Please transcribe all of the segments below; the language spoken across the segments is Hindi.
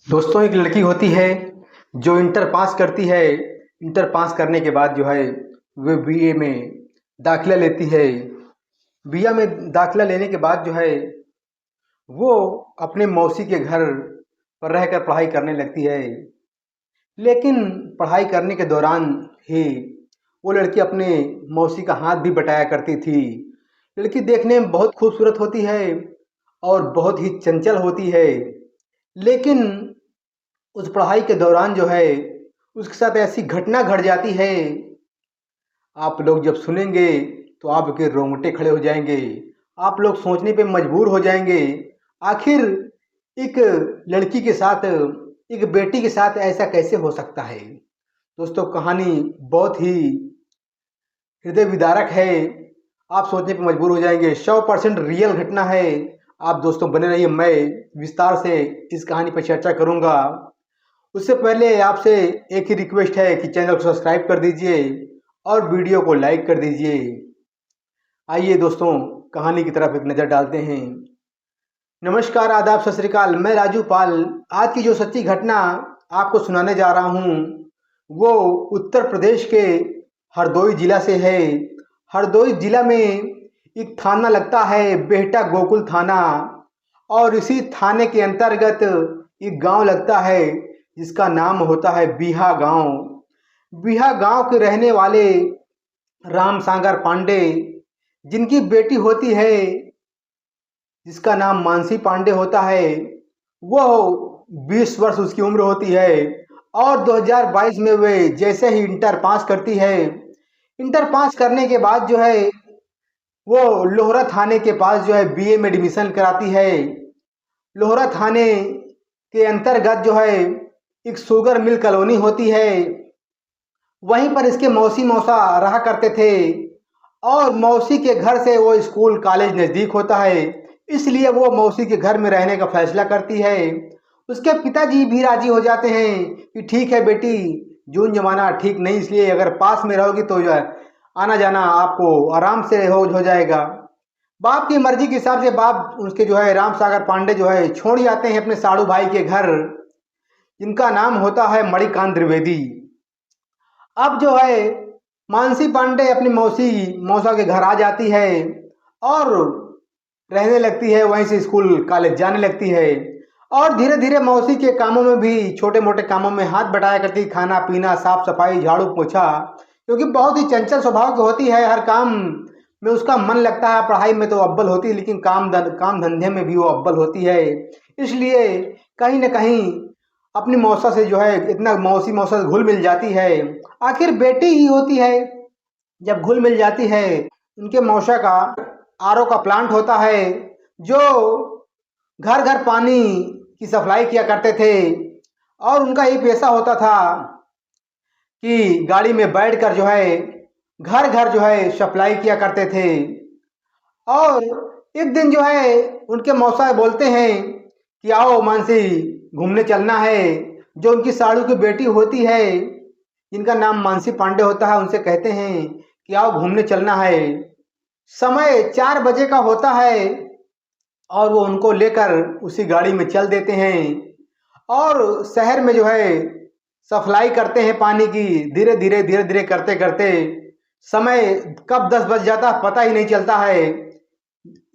दोस्तों, एक लड़की होती है जो इंटर पास करती है। इंटर पास करने के बाद जो है वो बीए में दाखिला लेती है। बीए में दाखिला लेने के बाद जो है वो अपने मौसी के घर पर रहकर पढ़ाई करने लगती है। लेकिन पढ़ाई करने के दौरान ही वो लड़की अपने मौसी का हाथ भी बटाया करती थी। लड़की देखने में बहुत खूबसूरत होती है और बहुत ही चंचल होती है। लेकिन उस पढ़ाई के दौरान जो है उसके साथ ऐसी घटना घट जाती है, आप लोग जब सुनेंगे तो आपके रोंगटे खड़े हो जाएंगे। आप लोग सोचने पे मजबूर हो जाएंगे, आखिर एक लड़की के साथ, एक बेटी के साथ ऐसा कैसे हो सकता है। दोस्तों, कहानी बहुत ही हृदय विदारक है। आप सोचने पे मजबूर हो जाएंगे। 100% रियल घटना है। आप दोस्तों बने रहिए, मैं विस्तार से इस कहानी पर चर्चा करूंगा। उससे पहले आपसे एक ही रिक्वेस्ट है कि चैनल को सब्सक्राइब कर दीजिए और वीडियो को लाइक कर दीजिए। आइए दोस्तों, कहानी की तरफ एक नज़र डालते हैं। नमस्कार, आदाब, सत श्री अकाल। मैं राजू पाल आज की जो सच्ची घटना आपको सुनाने जा रहा हूँ वो उत्तर प्रदेश के हरदोई जिला से है। हरदोई जिला में एक थाना लगता है, बेहटा गोकुल थाना, और इसी थाने के अंतर्गत एक गांव लगता है जिसका नाम होता है बीहा गांव। बीहा गांव के रहने वाले राम सागर पांडे, जिनकी बेटी होती है जिसका नाम मानसी पांडे होता है, वो 20 वर्ष उसकी उम्र होती है। और 2022 में वे जैसे ही इंटर पास करती है, इंटर पास करने के बाद जो है वो लोहरा थाने के पास जो है बीए में एडमिशन कराती है। लोहरा थाने के अंतर्गत जो है एक शुगर मिल कॉलोनी होती है, वहीं पर इसके मौसी मौसा रहा करते थे। और मौसी के घर से वो स्कूल कॉलेज नज़दीक होता है, इसलिए वो मौसी के घर में रहने का फैसला करती है। उसके पिताजी भी राजी हो जाते हैं कि ठीक है बेटी, जून जमाना ठीक नहीं, इसलिए अगर पास में रहोगी तो जो है आना जाना आपको आराम से हो जाएगा। बाप की मर्जी के हिसाब से बाप उसके जो है राम सागर पांडे जो है छोड़ जाते हैं अपने साड़ू भाई के घर, जिनका नाम होता है मणिकांत द्विवेदी। अब जो है मानसी पांडे अपनी मौसी मौसा के घर आ जाती है और रहने लगती है, वहीं से स्कूल कॉलेज जाने लगती है। और धीरे धीरे मौसी के कामों में भी, छोटे मोटे कामों में हाथ बटाया करती, खाना पीना, साफ सफाई, झाड़ू पोछा, क्योंकि बहुत ही चंचल स्वभाव की होती है। हर काम में उसका मन लगता है। पढ़ाई में तो अव्वल होती है, लेकिन काम धंधे में भी वो अव्वल होती है। इसलिए कहीं न कहीं अपनी मौसा से जो है इतना मौसी मौसा से घुल मिल जाती है। आखिर बेटी ही होती है। जब घुल मिल जाती है, उनके मौसा का आरओ का प्लांट होता है, जो घर घर पानी की सप्लाई किया करते थे। और उनका ये पेशा होता था कि गाड़ी में बैठकर जो है घर घर जो है सप्लाई किया करते थे। और एक दिन जो है उनके मौसा बोलते हैं कि आओ मानसी, घूमने चलना है। जो उनकी साड़ू की बेटी होती है, जिनका नाम मानसी पांडे होता है, उनसे कहते हैं कि आओ घूमने चलना है। समय 4 बजे का होता है और वो उनको लेकर उसी गाड़ी में चल देते हैं और शहर में जो है सप्लाई करते हैं पानी की। धीरे धीरे करते करते समय कब 10 बज जाता है पता ही नहीं चलता है।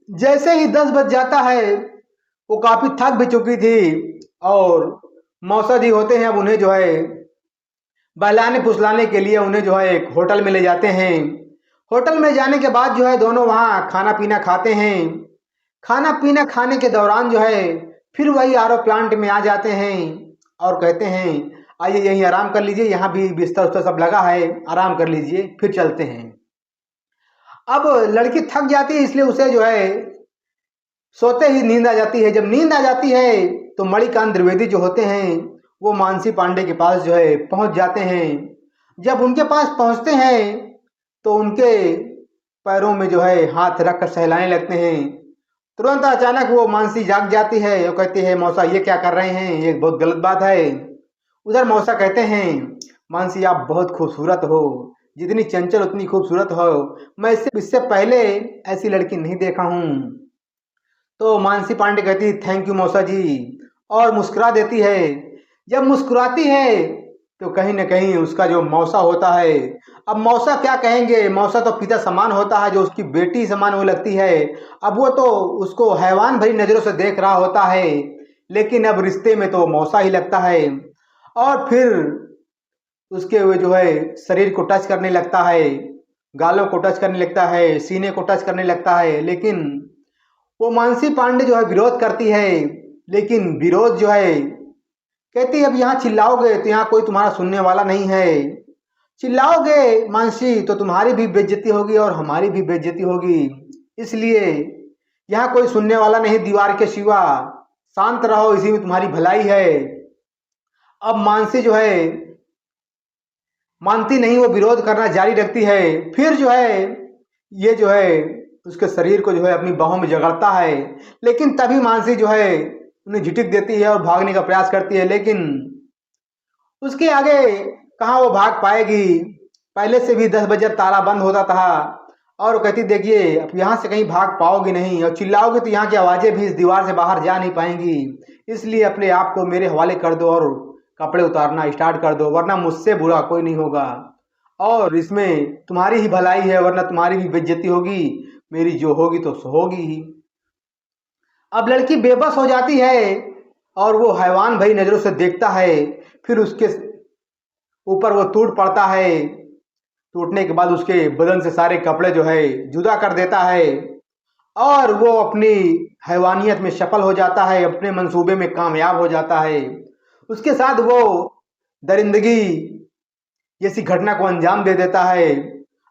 जैसे ही 10 बज जाता है, वो काफी थक भी चुकी थी और मौसा जी होते हैं, अब उन्हें जो है बहलाने फुसलाने के लिए उन्हें जो है एक होटल में ले जाते हैं। होटल में जाने के बाद जो है दोनों वहाँ खाना पीना खाते हैं। खाना पीना खाने के दौरान जो है फिर वही आरओ प्लांट में आ जाते हैं और कहते हैं आइए यहीं आराम कर लीजिए, यहाँ भी बिस्तर उस्तर सब लगा है, आराम कर लीजिए, फिर चलते हैं। अब लड़की थक जाती है, इसलिए उसे जो है सोते ही नींद आ जाती है। जब नींद आ जाती है तो मणिकांत द्विवेदी जो होते हैं वो मानसी पांडे के पास जो है पहुंच जाते हैं। जब उनके पास पहुंचते हैं तो उनके पैरों में जो है हाथ रख कर सहलाने लगते हैं। तुरंत अचानक वो मानसी जाग जाती है और कहती है मौसा ये क्या कर रहे हैं, ये बहुत गलत बात है। उधर मौसा कहते हैं मानसी आप बहुत खूबसूरत हो, जितनी चंचल उतनी खूबसूरत हो, मैं इससे इससे पहले ऐसी लड़की नहीं देखा हूँ। तो मानसी पांडे कहती थैंक यू मौसा जी। और मुस्कुरा देती है। जब मुस्कुराती है तो कहीं न कहीं उसका जो मौसा होता है, अब मौसा क्या कहेंगे, मौसा तो पिता समान होता है, जो उसकी बेटी समान वो लगती है। अब वो तो उसको हैवान भरी नज़रों से देख रहा होता है, लेकिन अब रिश्ते में तो मौसा ही लगता है। और फिर उसके वो जो है शरीर को टच करने लगता है, गालों को टच करने लगता है, सीने को टच करने लगता है। लेकिन वो मानसी पांडे जो है विरोध करती है, लेकिन विरोध जो है कहती है अब यहाँ चिल्लाओगे तो यहाँ कोई तुम्हारा सुनने वाला नहीं है। चिल्लाओगे मानसी तो तुम्हारी भी बेइज्जती होगी और हमारी भी बेइज्जती होगी, इसलिए यहाँ कोई सुनने वाला नहीं दीवार के सिवा। शांत रहो, इसी में तुम्हारी भलाई है। अब मानसी जो है मानती नहीं, वो विरोध करना जारी रखती है। फिर जो है ये जो है उसके शरीर को जो है अपनी बाहों में जकड़ता है, लेकिन तभी मानसी जो है उन्हें झिटक देती है और भागने का प्रयास करती है, लेकिन उसके आगे कहाँ वो भाग पाएगी। पहले से भी 10 बजे ताला बंद होता था और वो कहती देखिए अब यहाँ से कहीं भाग पाओगी नहीं, और चिल्लाओगे तो यहाँ की आवाज़ें भी इस दीवार से बाहर जा नहीं पाएंगी, इसलिए अपने आप को मेरे हवाले कर दो और कपड़े उतारना स्टार्ट कर दो, वरना मुझसे बुरा कोई नहीं होगा और इसमें तुम्हारी ही भलाई है, वरना तुम्हारी भी बेइज्जती होगी, मेरी जो होगी तो सो होगी ही। अब लड़की बेबस हो जाती है और वो हैवान भरी नज़रों से देखता है। फिर उसके ऊपर वो टूट पड़ता है। टूटने के बाद उसके बदन से सारे कपड़े जो है जुदा कर देता है और वो अपनी हैवानियत में सफल हो जाता है, अपने मंसूबे में कामयाब हो जाता है। उसके साथ वो दरिंदगी जैसी घटना को अंजाम दे देता है।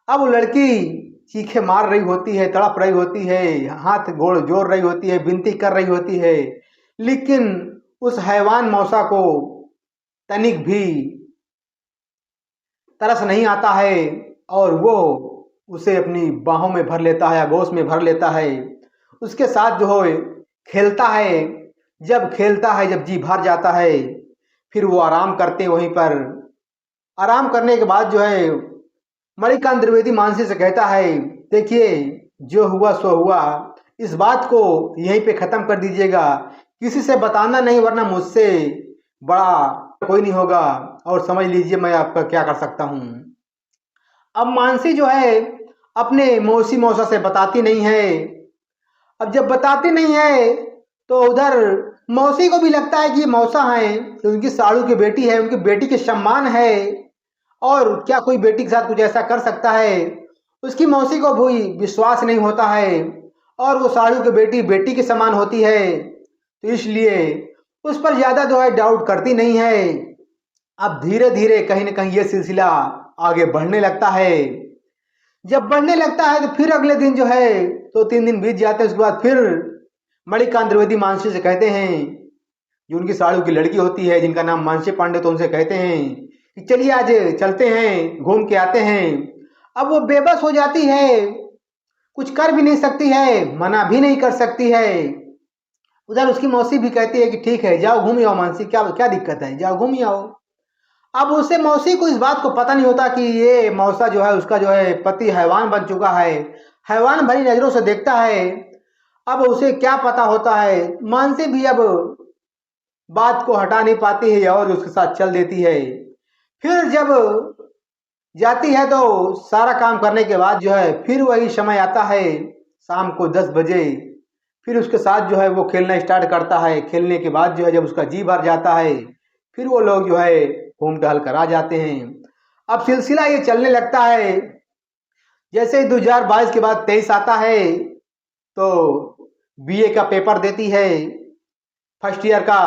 अब वो लड़की चीखें मार रही होती है, तड़प रही होती है, हाथ गोड़ जोड़ रही होती है, विनती कर रही होती है, लेकिन उस हैवान मौसा को तनिक भी तरस नहीं आता है और वो उसे अपनी बाहों में भर लेता है, आगोश में भर लेता है, उसके साथ जो है खेलता है। जब खेलता है, जब जी भर जाता है, फिर वो आराम करते वहीं पर। आराम करने के बाद जो है मणिकांत द्विवेदी मानसी से कहता है देखिए जो हुआ सो हुआ, इस बात को यहीं पे ख़त्म कर दीजिएगा, किसी से बताना नहीं, वरना मुझसे बड़ा कोई नहीं होगा, और समझ लीजिए मैं आपका क्या कर सकता हूँ। अब मानसी जो है अपने मौसी मौसा से बताती नहीं है। अब जब बताती नहीं है तो उधर मौसी को भी लगता है कि ये मौसा है, तो उनकी साड़ू की बेटी है, उनकी बेटी के सम्मान है और क्या कोई बेटी के साथ कुछ ऐसा कर सकता है। उसकी मौसी को भी विश्वास नहीं होता है और वो साड़ू की बेटी बेटी के समान होती है, तो इसलिए उस पर ज़्यादा जो है डाउट करती नहीं है। अब धीरे धीरे कहीं ना कहीं ये सिलसिला आगे बढ़ने लगता है। जब बढ़ने लगता है तो फिर अगले दिन जो है 2-3 दिन बीत जाते हैं। उसके बाद फिर मणिकांत द्विवेदी मानसी से कहते हैं, जो उनकी साड़ू की लड़की होती है जिनका नाम मानसी पांडे, तो उनसे कहते हैं कि चलिए आज चलते हैं, घूम के आते हैं। अब वो बेबस हो जाती है, कुछ कर भी नहीं सकती है, मना भी नहीं कर सकती है। उधर उसकी मौसी भी कहती है कि ठीक है जाओ घूम आओ मानसी, क्या क्या दिक्कत है, जाओ घूम आओ। अब उसे मौसी को इस बात को पता नहीं होता कि ये मौसा जो है उसका जो है पति हैवान बन चुका है, हैवान भरी नजरों से देखता है। अब उसे क्या पता होता है, मानसी भी अब बात को हटा नहीं पाती है और उसके साथ चल देती है। फिर जब जाती है तो सारा काम करने के बाद जो है फिर वही समय आता है शाम को 10 बजे। फिर उसके साथ जो है वो खेलना स्टार्ट करता है। खेलने के बाद जो है जब उसका जी भर जाता है, फिर वो लोग जो है घूम टहल कर आ जाते हैं। अब सिलसिला ये चलने लगता है। जैसे ही 2022 के बाद 23 आता है तो बीए का पेपर देती है फर्स्ट ईयर का।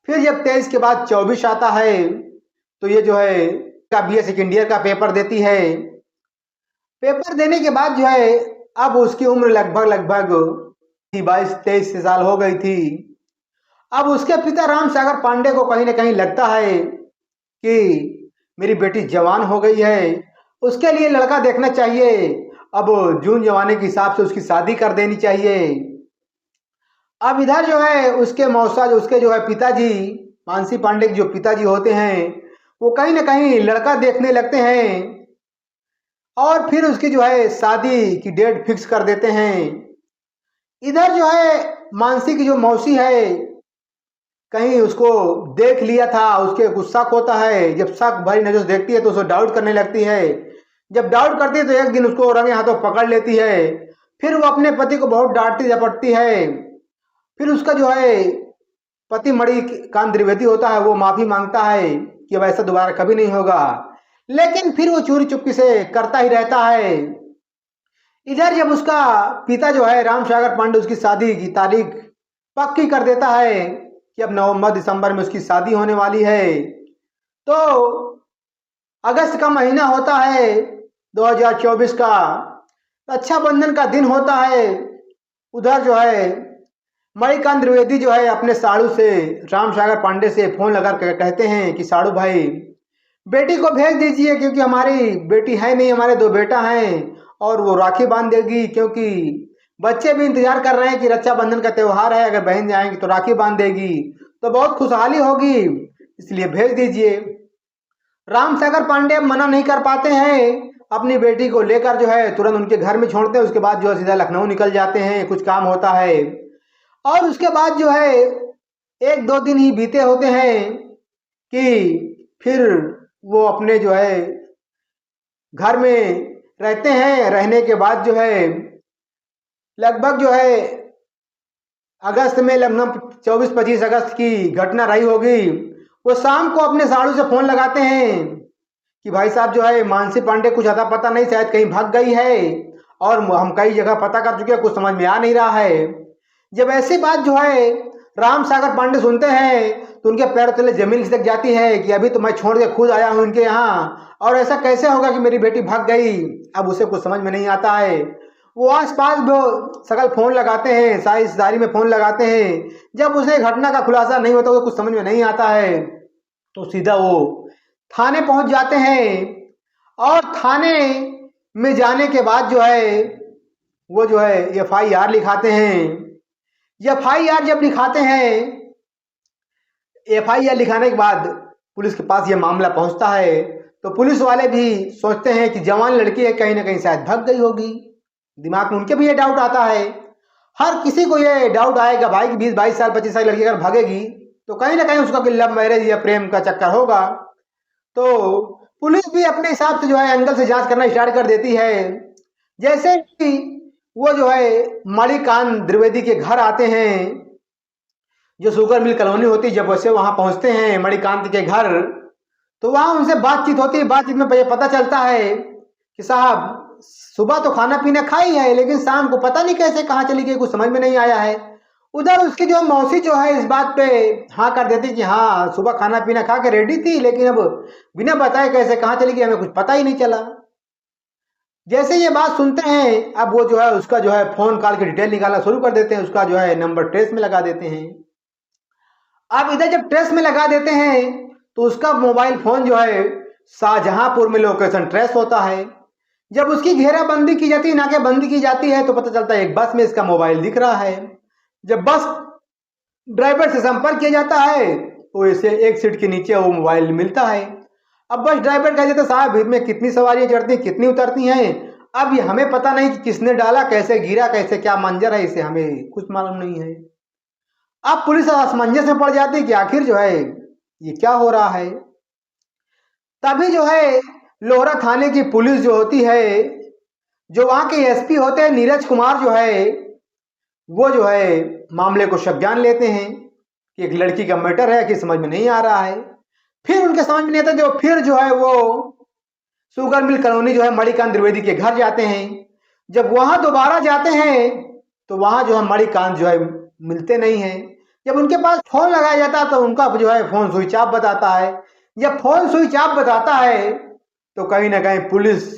फिर जब 23 के बाद 24 आता है तो ये जो है का बीए सेकेंड ईयर का पेपर देती है। पेपर देने के बाद जो है अब उसकी उम्र लगभग 22-23 साल हो गई थी। अब उसके पिता राम सागर पांडे को कहीं ना कहीं लगता है कि मेरी बेटी जवान हो गई है, उसके लिए लड़का देखना चाहिए। अब जून जवानी के हिसाब से उसकी शादी कर देनी चाहिए। अब इधर जो है उसके मौसा जो उसके जो है पिताजी मानसी पांडे के जो पिताजी होते हैं वो कहीं ना कहीं लड़का देखने लगते हैं और फिर उसकी जो है शादी की डेट फिक्स कर देते हैं। इधर जो है मानसी की जो मौसी है कहीं उसको देख लिया था, उसके कुछ शक होता है। जब शक भरी नजर से देखती है तो उसे डाउट करने लगती है। जब डाउट करती है तो एक दिन उसको रंगे हाथों पकड़ लेती है। फिर वो अपने पति को बहुत डांटती झपटती है। फिर उसका जो है पति मणिकांत द्विवेदी होता है, वो माफी मांगता है कि अब ऐसा दोबारा कभी नहीं होगा। लेकिन फिर वो चोरी चुपके से करता ही रहता है। इधर जब उसका पिता जो है राम सागर पांडे उसकी शादी की तारीख पक्की कर देता है कि अब नवंबर दिसंबर में उसकी शादी होने वाली है। तो अगस्त का महीना होता है 2024 का, रक्षाबंधन का दिन होता है। उधर जो है मणिकांत द्विवेदी जो है अपने साड़ू से राम सागर पांडे से फोन लगा कर कहते हैं कि साड़ू भाई बेटी को भेज दीजिए, क्योंकि हमारी बेटी है नहीं, हमारे दो बेटा हैं और वो राखी बांध देगी, क्योंकि बच्चे भी इंतजार कर रहे हैं कि रक्षाबंधन का त्योहार है, अगर बहन जाएंगी तो राखी बांध देगी तो बहुत खुशहाली होगी, इसलिए भेज दीजिए। राम सागर पांडे मना नहीं कर पाते हैं, अपनी बेटी को लेकर जो है तुरंत उनके घर में छोड़ते हैं। उसके बाद जो है सीधा लखनऊ निकल जाते हैं, कुछ काम होता है। और उसके बाद जो है एक दो दिन ही बीते होते हैं कि फिर वो अपने जो है घर में रहते हैं। रहने के बाद जो है लगभग जो है अगस्त में, लगभग 24-25 अगस्त की घटना रही होगी। वो शाम को अपने साड़ू से फोन लगाते हैं कि भाई साहब जो है मानसी पांडे कुछ अता पता नहीं, शायद कहीं भाग गई है और हम कई जगह पता कर चुके हैं, कुछ समझ में आ नहीं रहा है। जब ऐसी बात जो है राम सागर पांडे सुनते हैं तो उनके पैर तले जमीन खिसक जाती है कि अभी तो मैं छोड़ के खुद आया हूं इनके यहाँ, और ऐसा कैसे होगा कि मेरी बेटी भाग गई। अब उसे कुछ समझ में नहीं आता है। वो आसपास वो सकल फोन लगाते हैं, सारी रिश्तेदारी में फोन लगाते हैं। जब उसे घटना का खुलासा नहीं होता, वो कुछ समझ में नहीं आता है, तो सीधा वो थाने पहुंच जाते हैं। और थाने में जाने के बाद जो है वो जो है FIR लिखाते हैं। FIR जब लिखाते हैं, FIR लिखाने के बाद पुलिस के पास ये मामला पहुंचता है, तो पुलिस वाले भी सोचते हैं कि जवान लड़की है, कहीं ना कहीं शायद भाग गई होगी। दिमाग में उनके भी ये डाउट आता है। हर किसी को ये डाउट आएगा भाई कि 20-22 साल 25 साल लड़की अगर भागेगी तो कहीं ना कहीं उसका कोई लव मैरिज या प्रेम का चक्कर होगा। तो पुलिस भी अपने हिसाब से जो है एंगल से जांच करना स्टार्ट कर देती है। जैसे ही वो जो है मणिकांत द्विवेदी के घर आते हैं, जो शुगर मिल कॉलोनी होती है, जब वैसे वहां पहुंचते हैं मणिकांत के घर, तो वहां उनसे बातचीत होती है। बातचीत में पता चलता है कि साहब सुबह तो खाना पीना खाई है, लेकिन शाम को पता नहीं कैसे कहाँ चली गई, कुछ समझ में नहीं आया है। उधर उसकी जो मौसी जो है इस बात पे हाँ कर देती कि हाँ सुबह खाना पीना खा के रेडी थी, लेकिन अब बिना बताए कैसे कहाँ चली गई हमें कुछ पता ही नहीं चला। जैसे ये बात सुनते हैं, अब वो जो है उसका जो है फोन कॉल की डिटेल निकालना शुरू कर देते हैं, उसका जो है नंबर ट्रेस में लगा देते हैं। अब इधर जब ट्रेस में लगा देते हैं तो उसका मोबाइल फोन जो है शाहजहांपुर में लोकेशन ट्रेस होता है। जब उसकी घेराबंदी की जाती है, नाकेबंदी की जाती है, तो पता चलता है एक बस में इसका मोबाइल दिख रहा है। जब बस ड्राइवर से संपर्क किया जाता है तो इसे एक सीट के नीचे वो मोबाइल मिलता है। अब बस ड्राइवर कह देता साहब इसमें कितनी सवारियां चढ़ती कितनी उतरती हैं, अब ये हमें पता नहीं कि किसने डाला, कैसे गिरा, कैसे क्या मंजर है, इसे हमें कुछ मालूम नहीं है। अब पुलिस असमंजस में पड़ जाती है कि आखिर जो है ये क्या हो रहा है। तभी जो है लोहरा थाने की पुलिस जो होती है, जो वहां के SP होते हैं नीरज कुमार जो है, वो जो है मामले को संज्ञान लेते हैं कि एक लड़की का मैटर है कि समझ में नहीं आ रहा है। फिर उनके समझ में नहीं आता, जो फिर जो है वो शुगर मिल कॉलोनी जो है मणिकांत द्विवेदी के घर जाते हैं। जब वहां दोबारा जाते हैं तो वहां जो है मणिकांत जो है मिलते नहीं है। जब उनके पास फोन लगाया जाता है तो उनका जो है फोन स्विच ऑफ बताता है। जब फोन स्विच ऑफ बताता है तो कहीं ना कहीं पुलिस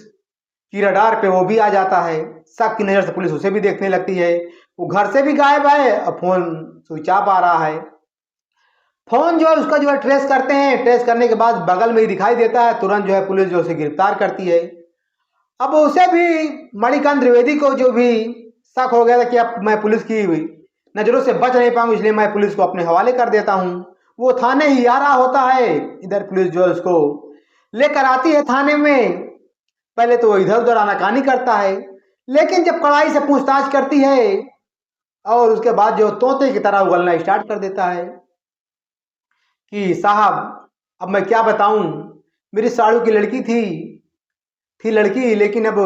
की रडार पे वो भी आ जाता है। शक की नजर से पुलिस उसे भी देखने लगती है। वो घर से भी गायब है और फोन स्विच ऑफ आ रहा है। फोन जो है उसका जो है ट्रेस करते हैं। ट्रेस करने के बाद बगल में ही दिखाई देता है। तुरंत जो है पुलिस जो उसे गिरफ्तार करती है। अब उसे भी मणिकांत द्विवेदी को जो भी शक हो गया था कि अब मैं पुलिस की नजरों से बच नहीं पाऊंगा, इसलिए मैं पुलिस को अपने हवाले कर देता हूं। वो थाने ही आ रहा होता है। इधर पुलिस जो है उसको लेकर आती है थाने में। पहले तो वो इधर उधर आनाकानी करता है, लेकिन जब कड़ाई से पूछताछ करती है और उसके बाद जो तोते की तरह उगलना स्टार्ट कर देता है। कि साहब अब मैं क्या बताऊं, मेरी साड़ू की लड़की थी लड़की, लेकिन अब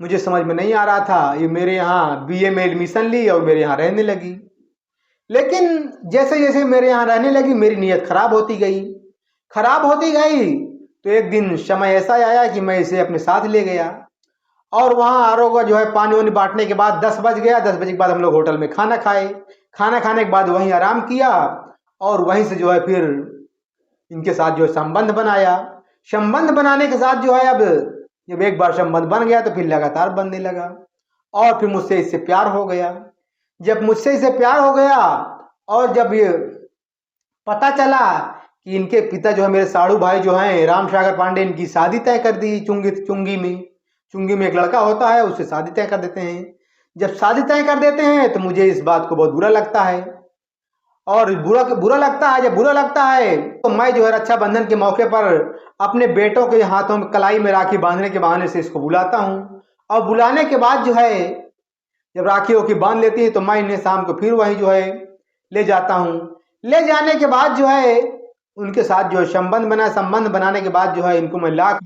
मुझे समझ में नहीं आ रहा था, ये मेरे यहाँ बीए में एडमिशन ली और मेरे यहाँ रहने लगी। लेकिन जैसे जैसे मेरे यहाँ रहने लगी मेरी नीयत खराब होती गई। तो एक दिन समय ऐसा आया कि मैं इसे अपने साथ ले गया और वहाँ आरओ का जो है पानी वानी बांटने के बाद 10 बज गया। 10 बजे के बाद हम लोग होटल में खाना खाए। खाना खाने के बाद वहीं आराम किया और वहीं से जो है फिर इनके साथ जो है संबंध बनाया। संबंध बनाने के साथ जो है अब जब एक बार संबंध बन गया तो फिर लगातार बनने लगा और फिर मुझसे इससे प्यार हो गया। जब मुझसे इसे प्यार हो गया और जब ये पता चला कि इनके पिता जो है मेरे साड़ू भाई जो हैं राम सागर पांडे, इनकी शादी तय कर दी चुंगी में एक लड़का होता है, उससे शादी तय कर देते हैं। जब शादी तय कर देते हैं तो मुझे इस बात को बहुत बुरा लगता है और बुरा लगता है तो मैं जो है रक्षाबंधन के मौके पर अपने बेटों के हाथों में कलाई में राखी बांधने के बहाने से इसको बुलाता हूँ और बुलाने के बाद जो है जब राखियों की बांध लेती है तो मैं इन्हें शाम को फिर वहीं जो है ले जाता हूँ। ले जाने के बाद जो है उनके साथ जो है संबंध बनाने के बाद जो है इनको मैं लाख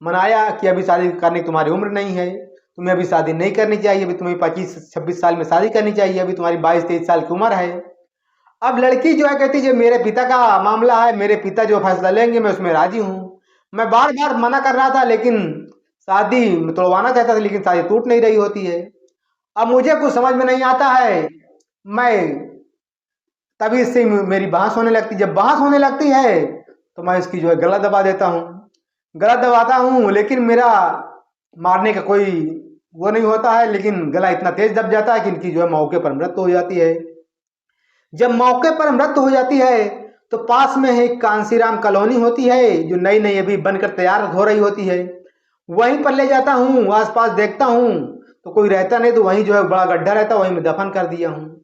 मनाया कि अभी शादी करने की तुम्हारी उम्र नहीं है, तुम्हें अभी शादी नहीं करनी चाहिए, अभी तुम्हें 25-26 साल में शादी करनी चाहिए, अभी तुम्हारी 22-23 साल की उम्र है। अब लड़की जो है कहती है मेरे पिता का मामला है, मेरे पिता जो फैसला लेंगे मैं उसमें राजी हूँ। मैं बार बार मना कर रहा था लेकिन शादी तोड़वाना चाहता था लेकिन शादी टूट नहीं रही होती है। अब मुझे कुछ समझ में नहीं आता है, मैं तभी इससे मेरी बहस होने लगती। जब बहस होने लगती है तो मैं इसकी जो है गला दबा देता हूँ, गला दबाता हूँ, लेकिन मेरा मारने का कोई वो नहीं होता है, लेकिन गला इतना तेज दब जाता है कि इनकी जो है मौके पर मृत्यु हो जाती है। जब मौके पर मृत्यु हो जाती है तो पास में एक कांसीराम कॉलोनी होती है जो नई नई अभी बनकर तैयार हो रही होती है, वहीं पर ले जाता हूँ। आसपास देखता हूँ तो कोई रहता नहीं, तो वहीं जो है बड़ा गड्ढा रहता है, वहीं में दफन कर दिया हूँ।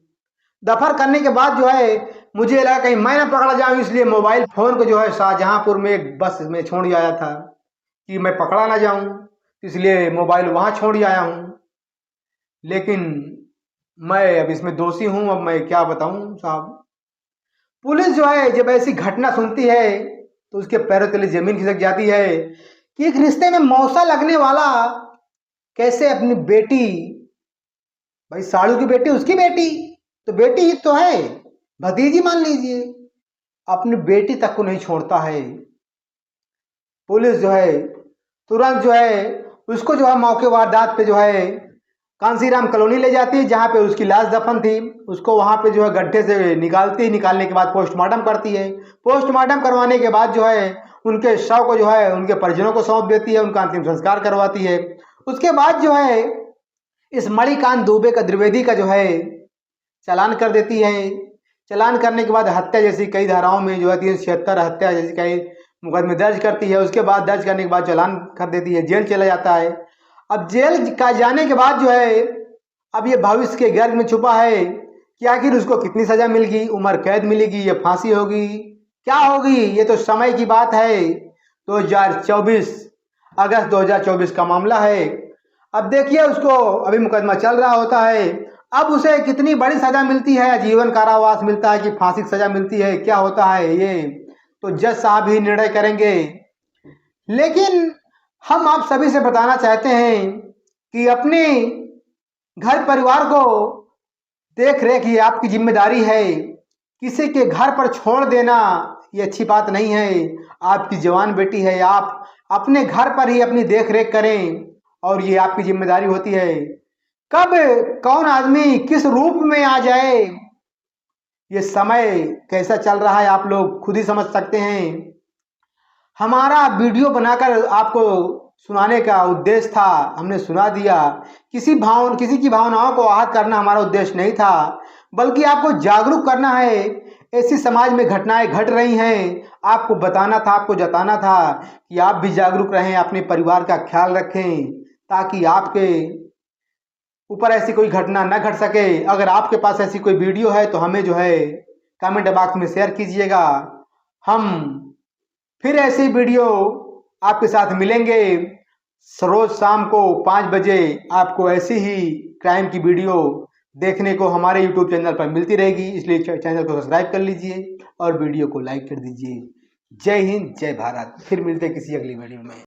दफन करने के बाद जो है मुझे लगा कहीं मैं ना पकड़ा जाऊँ, इसलिए मोबाइल फोन को जो है शाहजहांपुर में एक बस में छोड़ आया था कि मैं पकड़ा ना जाऊँ, इसलिए मोबाइल वहाँ छोड़ आया हूँ। लेकिन मैं अब इसमें दोषी हूँ, अब मैं क्या बताऊँ साहब। पुलिस जो है जब ऐसी घटना सुनती है तो उसके पैरों तले जमीन खिसक जाती है कि एक रिश्ते में मौसा लगने वाला कैसे अपनी बेटी, भाई साड़ू की बेटी उसकी बेटी तो बेटी ही तो है, भतीजी मान लीजिए, अपनी बेटी तक को नहीं छोड़ता है। पुलिस जो है तुरंत जो है उसको जो है मौके वारदात पे जो है कांसीराम कॉलोनी ले जाती है जहाँ पे उसकी लाश दफन थी। उसको वहाँ पे जो है गड्ढे से निकालती है, निकालने के बाद पोस्टमार्टम करती है। पोस्टमार्टम करवाने के बाद जो है उनके शव को जो है उनके परिजनों को सौंप देती है, उनका अंतिम संस्कार करवाती है। उसके बाद जो है इस मणिकांत दुबे का द्विवेदी का जो है चालान कर देती है। चालान करने के बाद हत्या जैसी कई धाराओं में जो है 376 हत्या जैसी कई मुकदमे दर्ज करती है। उसके बाद दर्ज करने के बाद चालान कर देती है, जेल चला जाता है। अब जेल का जाने के बाद जो है अब ये भविष्य के गर्भ में छुपा है कि आखिर उसको कितनी सजा मिलेगी, उम्र कैद मिलेगी या फांसी होगी, क्या होगी, ये तो समय की बात है। 2024 अगस्त 2024 का मामला है। अब देखिए उसको अभी मुकदमा चल रहा होता है, अब उसे कितनी बड़ी सजा मिलती है, जीवन कारावास मिलता है कि फांसी की सजा मिलती है, क्या होता है ये तो जज साहब ही निर्णय करेंगे। लेकिन हम आप सभी से बताना चाहते हैं कि अपने घर परिवार को देख रेख ये आपकी जिम्मेदारी है। किसी के घर पर छोड़ देना ये अच्छी बात नहीं है। आपकी जवान बेटी है, आप अपने घर पर ही अपनी देख रेख करें और ये आपकी जिम्मेदारी होती है। कब कौन आदमी किस रूप में आ जाए, ये समय कैसा चल रहा है आप लोग खुद ही समझ सकते हैं। हमारा वीडियो बनाकर आपको सुनाने का उद्देश्य था, हमने सुना दिया। किसी की भावनाओं को आहत करना हमारा उद्देश्य नहीं था, बल्कि आपको जागरूक करना है। ऐसी समाज में घटनाएं घट रही हैं, आपको बताना था, आपको जताना था कि आप भी जागरूक रहें, अपने परिवार का ख्याल रखें ताकि आपके ऊपर ऐसी कोई घटना न घट सके। अगर आपके पास ऐसी कोई वीडियो है तो हमें जो है कमेंट बॉक्स में शेयर कीजिएगा। हम फिर ऐसी वीडियो आपके साथ मिलेंगे। रोज शाम को 5 बजे आपको ऐसी ही क्राइम की वीडियो देखने को हमारे यूट्यूब चैनल पर मिलती रहेगी, इसलिए चैनल को सब्सक्राइब कर लीजिए और वीडियो को लाइक कर दीजिए। जय हिंद, जय भारत। फिर मिलते हैं किसी अगली वीडियो में।